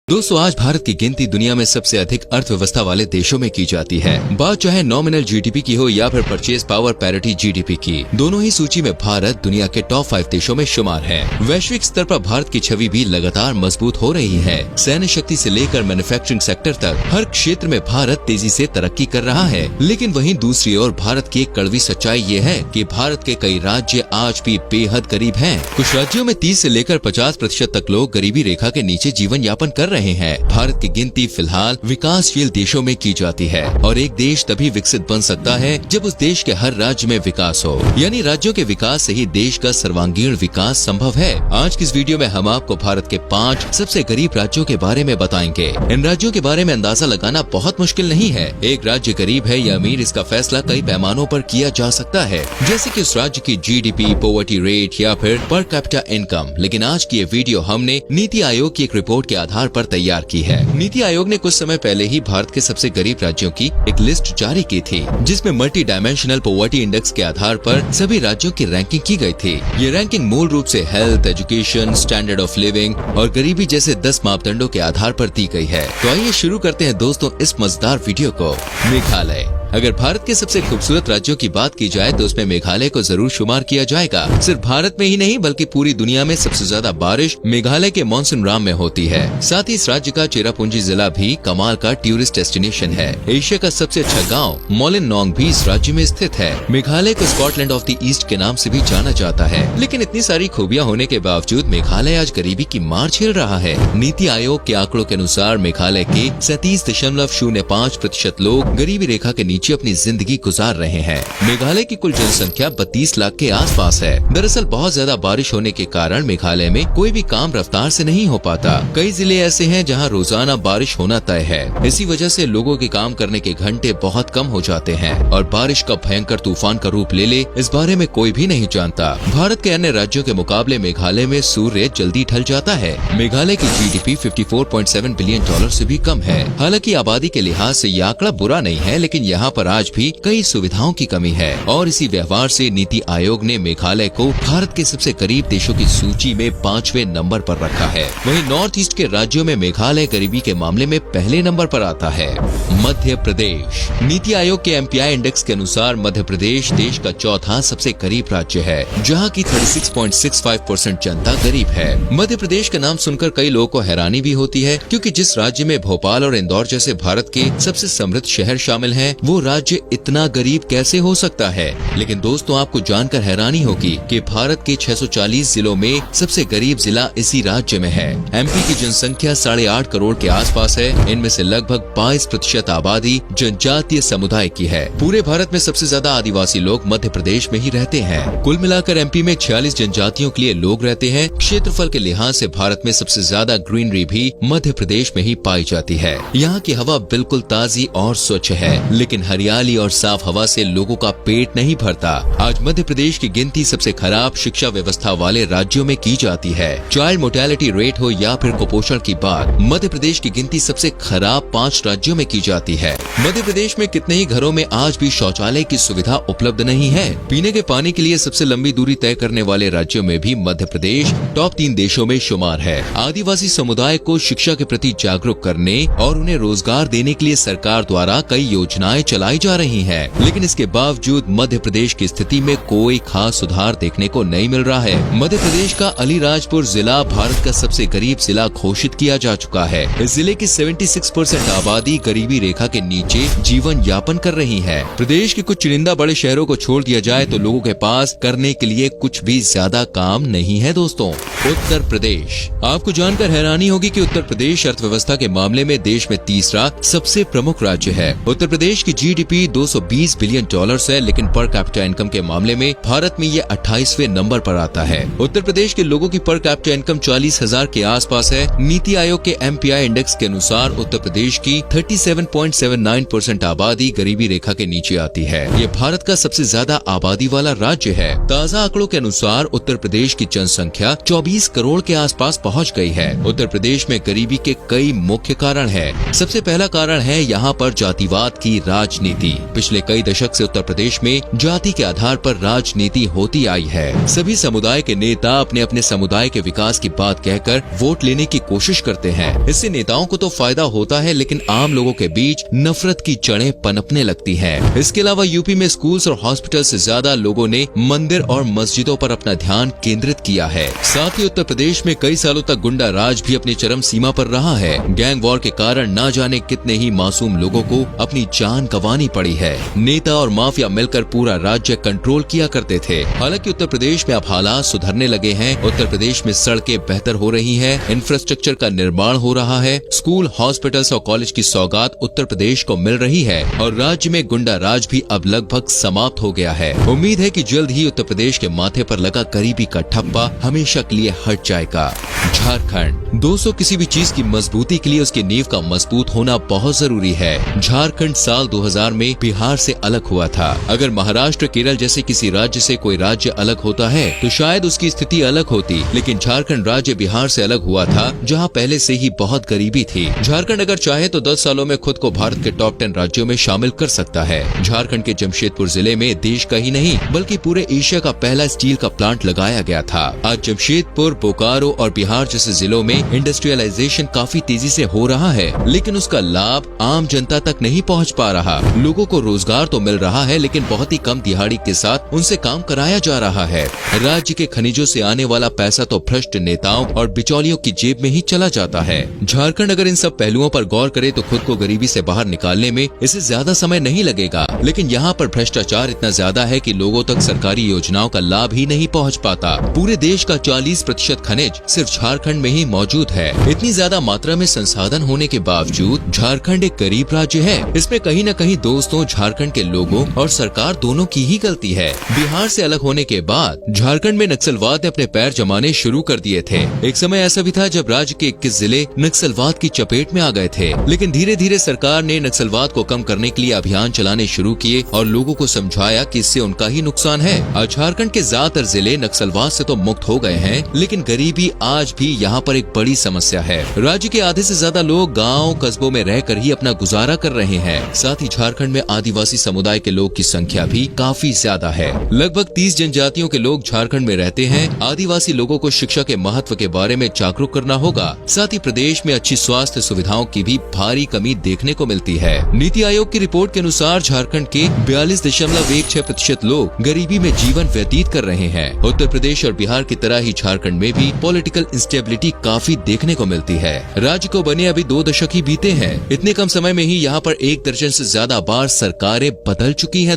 दोस्तों आज भारत की गिनती दुनिया में सबसे अधिक अर्थव्यवस्था वाले देशों में की जाती है। बात चाहे नॉमिनल जीडीपी की हो या फिर परचेज पावर पैरिटी जीडीपी की, दोनों ही सूची में भारत दुनिया के टॉप 5 देशों में शुमार है। वैश्विक स्तर पर भारत की छवि भी लगातार मजबूत हो रही है। सैन्य शक्ति से लेकर मैन्युफैक्चरिंग सेक्टर तक हर क्षेत्र में भारत तेजी से तरक्की कर रहा है। लेकिन वहीं दूसरी ओर भारत की एक कड़वी सच्चाई ये है कि भारत के कई राज्य आज भी बेहद गरीब हैं। कुछ राज्यों में 30 से लेकर 50% तक लोग गरीबी रेखा के नीचे जीवन यापन कर रहे हैं। भारत की गिनती फिलहाल विकासशील देशों में की जाती है और एक देश तभी विकसित बन सकता है जब उस देश के हर राज्य में विकास हो, यानी राज्यों के विकास से ही देश का सर्वांगीण विकास संभव है। आज की इस वीडियो में हम आपको भारत के 5 सबसे गरीब राज्यों के बारे में बताएंगे। इन राज्यों के बारे में अंदाजा लगाना बहुत मुश्किल नहीं है। एक राज्य गरीब है या अमीर, इसका फैसला कई पैमानों पर किया जा सकता है, जैसे कि उस राज्य की जीडीपी, पॉवर्टी रेट या फिर पर कैपिटा इनकम। लेकिन आज की ये वीडियो हमने नीति आयोग की एक रिपोर्ट के आधार पर तैयार की है। नीति आयोग ने कुछ समय पहले ही भारत के सबसे गरीब राज्यों की एक लिस्ट जारी की थी, जिसमें मल्टी डायमेंशनल पॉवर्टी इंडेक्स के आधार पर सभी राज्यों की रैंकिंग की गई थी। ये रैंकिंग मूल रूप से health, education, standard of living और गरीबी जैसे 10 मापदंडों के आधार पर दी गई है। तो आइए शुरू करते हैं दोस्तों इस मजेदार वीडियो को। मेघालय। अगर भारत के सबसे खूबसूरत राज्यों की बात की जाए तो उसमें मेघालय को जरूर शुमार किया जाएगा। सिर्फ भारत में ही नहीं बल्कि पूरी दुनिया में सबसे ज्यादा बारिश मेघालय के मॉनसून में होती है। साथ ही इस राज्य का चेरापूंजी जिला भी कमाल का टूरिस्ट डेस्टिनेशन है। एशिया का सबसे अच्छा गांव मोलिनोंग भी इस राज्य में स्थित है। मेघालय को स्कॉटलैंड ऑफ द ईस्ट के नाम से भी जाना जाता है। लेकिन इतनी सारी खूबियां होने के बावजूद मेघालय आज गरीबी की मार झेल रहा है। नीति आयोग के आंकड़ों के अनुसार मेघालय के 37.05% लोग गरीबी रेखा के नीचे अपनी जिंदगी गुजार रहे हैं। मेघालय की कुल जनसंख्या 32 लाख के आसपास है। दरअसल बहुत ज्यादा बारिश होने के कारण मेघालय में कोई भी काम रफ्तार से नहीं हो पाता। कई जिले ऐसे हैं जहां रोजाना बारिश होना तय है। इसी वजह से लोगों के काम करने के घंटे बहुत कम हो जाते हैं और बारिश कब भयंकर तूफान का रूप ले ले इस बारे में कोई भी नहीं जानता। भारत के अन्य राज्यों के मुकाबले मेघालय में सूर्य जल्दी ढल जाता है। मेघालय की जीडीपी $54.7 बिलियन से भी कम है। हालांकि आबादी के लिहाज से ये आंकड़ा बुरा नहीं है, लेकिन यहाँ पर आज भी कई सुविधाओं की कमी है और इसी व्यवहार से नीति आयोग ने मेघालय को भारत के सबसे गरीब देशों की सूची में 5वें नंबर पर रखा है। वहीं नॉर्थ ईस्ट के राज्यों में मेघालय गरीबी के मामले में पहले नंबर पर आता है। मध्य प्रदेश। नीति आयोग के एमपीआई इंडेक्स के अनुसार मध्य प्रदेश देश का चौथा सबसे गरीब राज्य है, जहाँ की 36.65% जनता गरीब है। मध्य प्रदेश का नाम सुनकर कई लोगों को हैरानी भी होती है, क्योंकि जिस राज्य में भोपाल और इंदौर जैसे भारत के सबसे समृद्ध शहर शामिल हैं, वो राज्य इतना गरीब कैसे हो सकता है। लेकिन दोस्तों आपको जानकर हैरानी होगी कि भारत के 640 जिलों में सबसे गरीब जिला इसी राज्य में है। एमपी की जनसंख्या 8.5 करोड़ के आसपास है। इनमें से लगभग 22% आबादी जनजातीय समुदाय की है। पूरे भारत में सबसे ज्यादा आदिवासी लोग मध्य प्रदेश में ही रहते हैं। कुल मिलाकर एमपी में 46 जनजातियों के लिए लोग रहते हैं। क्षेत्रफल के लिहाज से भारत में सबसे ज्यादा ग्रीनरी भी मध्य प्रदेश में ही पाई जाती है। यहाँ की हवा बिल्कुल ताजी और स्वच्छ है, लेकिन हरियाली और साफ हवा से लोगों का पेट नहीं भरता। आज मध्य प्रदेश की गिनती सबसे खराब शिक्षा व्यवस्था वाले राज्यों में की जाती है। चाइल्ड मोर्टेलिटी रेट हो या फिर कुपोषण की बात, मध्य प्रदेश की गिनती सबसे खराब 5 राज्यों में की जाती है। मध्य प्रदेश में कितने ही घरों में आज भी शौचालय की सुविधा उपलब्ध नहीं है। पीने के पानी के लिए सबसे लंबी दूरी तय करने वाले राज्यों में भी मध्य प्रदेश टॉप 3 देशों में शुमार है। आदिवासी समुदाय को शिक्षा के प्रति जागरूक करने और उन्हें रोजगार देने के लिए सरकार द्वारा कई योजनाएं चलाई जा रही हैं। लेकिन इसके बावजूद मध्य प्रदेश की स्थिति में कोई खास सुधार देखने को नहीं मिल रहा है। मध्य प्रदेश का अलीराजपुर जिला भारत का सबसे गरीब जिला घोषित किया जा चुका है। इस जिले की 76% आबादी गरीबी रेखा के नीचे जीवन यापन कर रही है। प्रदेश के कुछ चुनिंदा बड़े शहरों को छोड़ दिया जाए तो लोगों के पास करने के लिए कुछ भी ज्यादा काम नहीं है। दोस्तों उत्तर प्रदेश। आपको जानकर हैरानी होगी कि उत्तर प्रदेश अर्थव्यवस्था के मामले में देश में तीसरा सबसे प्रमुख राज्य है। उत्तर प्रदेश की जीडीपी $220 बिलियन है, लेकिन पर कैपिटा इनकम के मामले में भारत में ये 28वें नंबर पर आता है। उत्तर प्रदेश के लोगों की पर कैपिटा इनकम 40,000 के आसपास है। नीति आयोग के एमपीआई इंडेक्स के अनुसार उत्तर प्रदेश की 37.79% आबादी गरीबी रेखा के नीचे आती है। ये भारत का सबसे ज्यादा आबादी वाला राज्य है। ताज़ा आंकड़ों के अनुसार उत्तर प्रदेश की जनसंख्या 24 करोड़ के आसपास पहुँच गई है। उत्तर प्रदेश में गरीबी के कई मुख्य कारण है। सबसे पहला कारण है यहाँ पर जातिवाद की राज राजनीति। पिछले कई दशक से उत्तर प्रदेश में जाति के आधार पर राजनीति होती आई है। सभी समुदाय के नेता अपने अपने समुदाय के विकास की बात कहकर वोट लेने की कोशिश करते हैं। इससे नेताओं को तो फायदा होता है, लेकिन आम लोगों के बीच नफरत की जड़ें पनपने लगती हैं। इसके अलावा यूपी में स्कूल्स और हॉस्पिटल से ज्यादा लोगों ने मंदिर और मस्जिदों पर अपना ध्यान केंद्रित किया है। साथ ही उत्तर प्रदेश में कई सालों तक गुंडा राज भी अपनी चरम सीमा पर रहा है। गैंग वॉर के कारण न जाने कितने ही मासूम लोगों को अपनी जान गंवानी पड़ी है। नेता और माफिया मिलकर पूरा राज्य कंट्रोल किया करते थे। हालांकि उत्तर प्रदेश में अब हालात सुधरने लगे हैं। उत्तर प्रदेश में सड़कें बेहतर हो रही हैं, इंफ्रास्ट्रक्चर का निर्माण हो रहा है, स्कूल, हॉस्पिटल्स और कॉलेज की सौगात उत्तर प्रदेश को मिल रही है और राज्य में गुंडा राज भी अब लगभग समाप्त हो गया है। उम्मीद है कि जल्द ही उत्तर प्रदेश के माथे पर लगा गरीबी का ठप्पा हमेशा के लिए हट जाएगा। झारखंड दोस्तों, किसी भी चीज की मजबूती के लिए उसकी नींव का मजबूत होना बहुत जरूरी है। झारखंड साल 2000 में बिहार से अलग हुआ था। अगर महाराष्ट्र, केरल जैसे किसी राज्य से कोई राज्य अलग होता है तो शायद उसकी स्थिति अलग होती, लेकिन झारखंड राज्य बिहार से अलग हुआ था, जहां पहले से ही बहुत गरीबी थी। झारखंड अगर चाहे तो 10 सालों में खुद को भारत के टॉप 10 राज्यों में शामिल कर सकता है। झारखंड के जमशेदपुर जिले में देश का ही नहीं बल्कि पूरे एशिया का पहला स्टील का प्लांट लगाया गया था। आज जमशेदपुर, बोकारो और बिहार जैसे जिलों में इंडस्ट्रियलाइजेशन काफी तेजी से हो रहा है, लेकिन उसका लाभ आम जनता तक नहीं पहुंच पा रहा। लोगों को रोजगार तो मिल रहा है, लेकिन बहुत ही कम दिहाड़ी के साथ उनसे काम कराया जा रहा है। राज्य के खनिजों से आने वाला पैसा तो भ्रष्ट नेताओं और बिचौलियों की जेब में ही चला जाता है। झारखंड अगर इन सब पहलुओं पर गौर करे तो खुद को गरीबी से बाहर निकालने में इसे ज्यादा समय नहीं लगेगा, लेकिन यहाँ पर भ्रष्टाचार इतना ज्यादा है कि लोगों तक सरकारी योजनाओं का लाभ ही नहीं पहुँच पाता। पूरे देश का 40% खनिज सिर्फ झारखंड में ही मौजूद है। इतनी ज्यादा मात्रा में संसाधन होने के बावजूद झारखंड एक गरीब राज्य है। इसमें कहीं न कहीं दोस्तों झारखंड के लोगों और सरकार दोनों की ही गलती है। बिहार से अलग होने के बाद झारखंड में नक्सलवाद ने अपने पैर जमाने शुरू कर दिए थे। एक समय ऐसा भी था जब राज्य के 21 जिले नक्सलवाद की चपेट में आ गए थे, लेकिन धीरे धीरे सरकार ने नक्सलवाद को कम करने के लिए अभियान चलाने शुरू किए और लोगों को समझाया कि इससे उनका ही नुकसान है। आज झारखंड के ज्यादातर जिले नक्सलवाद से तो मुक्त हो गए हैं, लेकिन गरीबी आज भी यहाँ पर एक बड़ी समस्या है। राज्य के आधे से ज्यादा लोग गाँव कस्बों में रहकर ही अपना गुजारा कर रहे हैं। साथ ही झारखंड में आदिवासी समुदाय के लोग की संख्या भी काफी ज्यादा है। लगभग 30 जनजातियों के लोग झारखंड में रहते हैं। आदिवासी लोगों को शिक्षा के महत्व के बारे में जागरूक करना होगा। साथ ही प्रदेश में अच्छी स्वास्थ्य सुविधाओं की भी भारी कमी देखने को मिलती है। नीति आयोग की रिपोर्ट के अनुसार झारखंड के 42.16% लोग गरीबी में जीवन व्यतीत कर रहे हैं। उत्तर प्रदेश और बिहार की तरह ही झारखंड में भी पॉलिटिकल इंस्टेबिलिटी काफी देखने को मिलती है। राज्य को बने अभी 2 दशक ही बीते हैं। इतने कम समय में ही यहाँ पर 1 दर्जन से ज्यादा बार सरकारें बदल चुकी हैं।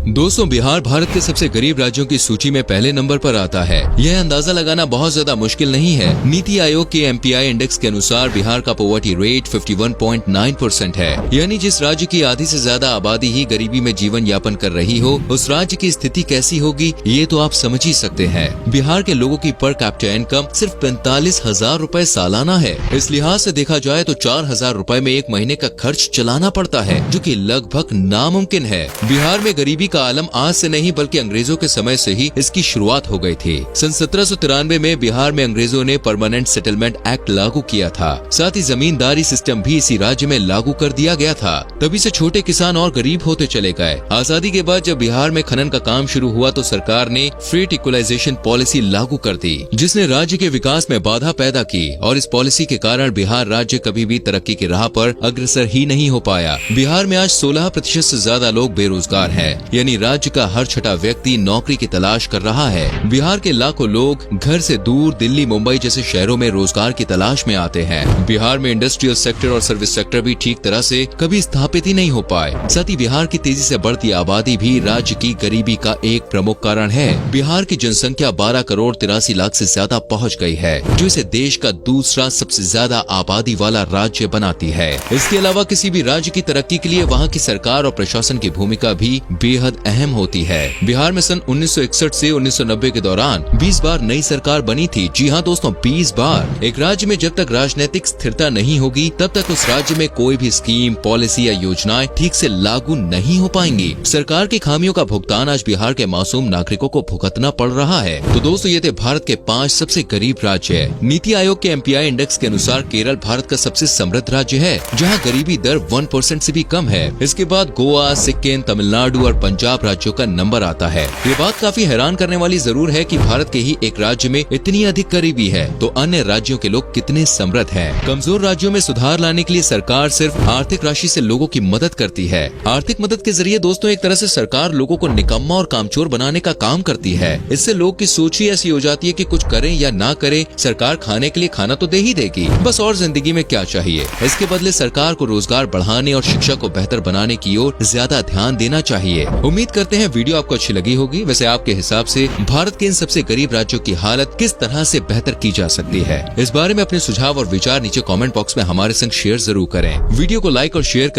दोस्तों बिहार भारत के सबसे गरीब राज्यों की सूची में पहले नंबर पर आता है। यह अंदाजा लगाना बहुत ज्यादा मुश्किल नहीं है। नीति आयोग के MPI इंडेक्स के अनुसार बिहार का पॉवर्टी रेट 51.9% है, यानी जिस राज्य की आधी से ज्यादा आबादी ही गरीबी में जीवन यापन कर रही हो, उस राज्य की स्थिति कैसी होगी ये तो आप समझ ही सकते हैं। बिहार के लोगों की पर कैपिटा इनकम सिर्फ 45,000 रूपए सालाना है। इस लिहाज से देखा जाए तो 4,000 रूपए में एक महीने का खर्च चलाना पड़ता है, जो कि लगभग नामुमकिन है। बिहार में गरीबी का आलम आज से नहीं बल्कि अंग्रेजों के समय से ही इसकी शुरुआत हो गई थी। सन 1793 में बिहार में अंग्रेजों ने परमानेंट सेटलमेंट एक्ट लागू किया था। साथ ही जमींदारी सिस्टम भी इसी राज्य में लागू कर दिया गया था। तभी से छोटे किसान और गरीब होते चले गए। आजादी के बाद जब बिहार में खनन का काम शुरू हुआ तो सरकार ने फ्रेट इक्वलाइजेशन पॉलिसी लागू कर दी, जिसने राज्य के विकास में बाधा पैदा की और इस पॉलिसी के कारण बिहार राज्य कभी भी तरक्की की राह पर अग्रसर ही नहीं हो पाया। बिहार में आज 16% से ज्यादा लोग बेरोजगार हैं, यानी राज्य का हर छठा व्यक्ति नौकरी की तलाश कर रहा है। बिहार के लाखों लोग घर से दूर दिल्ली, मुंबई जैसे शहरों में रोजगार की तलाश में आते हैं। बिहार में इंडस्ट्रियल सेक्टर और सर्विस सेक्टर भी ठीक तरह से कभी स्थापित ही नहीं हो पाए। साथ ही बिहार की तेजी से बढ़ती आबादी भी राज्य की गरीबी का एक प्रमुख कारण है। बिहार की जनसंख्या 12 करोड़ 83 लाख से ज्यादा पहुँच गई है, जो इसे देश का दूसरा सबसे ज्यादा आबादी वाला राज्य बनाती है। इसके अलावा किसी भी राज्य की तरक्की के लिए वहाँ की सरकार और प्रशासन की भूमिका भी बेहद बेहद अहम होती है। बिहार में सन 1961 से 1990 के दौरान 20 बार नई सरकार बनी थी। जी हाँ दोस्तों, 20 बार। एक राज्य में जब तक राजनीतिक स्थिरता नहीं होगी तब तक उस राज्य में कोई भी स्कीम, पॉलिसी या योजनाएं ठीक से लागू नहीं हो पाएंगी। सरकार की खामियों का भुगतान आज बिहार के मासूम नागरिकों को भुगतना पड़ रहा है। तो दोस्तों, ये थे भारत के 5 सबसे गरीब राज्य। नीति आयोग के MPI इंडेक्स के अनुसार केरल भारत का सबसे समृद्ध राज्य है, जहां गरीबी दर 1% से भी कम है। इसके बाद गोवा, सिक्किम, तमिलनाडु और पंजाब राज्यों का नंबर आता है। ये बात काफी हैरान करने वाली जरूर है कि भारत के ही एक राज्य में इतनी अधिक गरीबी है, तो अन्य राज्यों के लोग कितने समृद्ध हैं। कमजोर राज्यों में सुधार लाने के लिए सरकार सिर्फ आर्थिक राशि से लोगों की मदद करती है। आर्थिक मदद के जरिए दोस्तों एक तरह से सरकार लोगों को निकम्मा और कामचोर बनाने का काम करती है। इससे लोग की सोच ही ऐसी हो जाती है कि कुछ करें या ना करें, सरकार खाने के लिए खाना तो दे ही देगी, बस और जिंदगी में क्या चाहिए। इसके बदले सरकार को रोजगार बढ़ाने और शिक्षा को बेहतर बनाने की ओर ज्यादा ध्यान देना चाहिए। उम्मीद करते हैं वीडियो आपको अच्छी लगी होगी। वैसे आपके हिसाब से भारत के इन सबसे गरीब राज्यों की हालत किस तरह से बेहतर की जा सकती है, इस बारे में अपने सुझाव और विचार नीचे कमेंट बॉक्स में हमारे संग शेयर जरूर करें। वीडियो को लाइक और शेयर करें।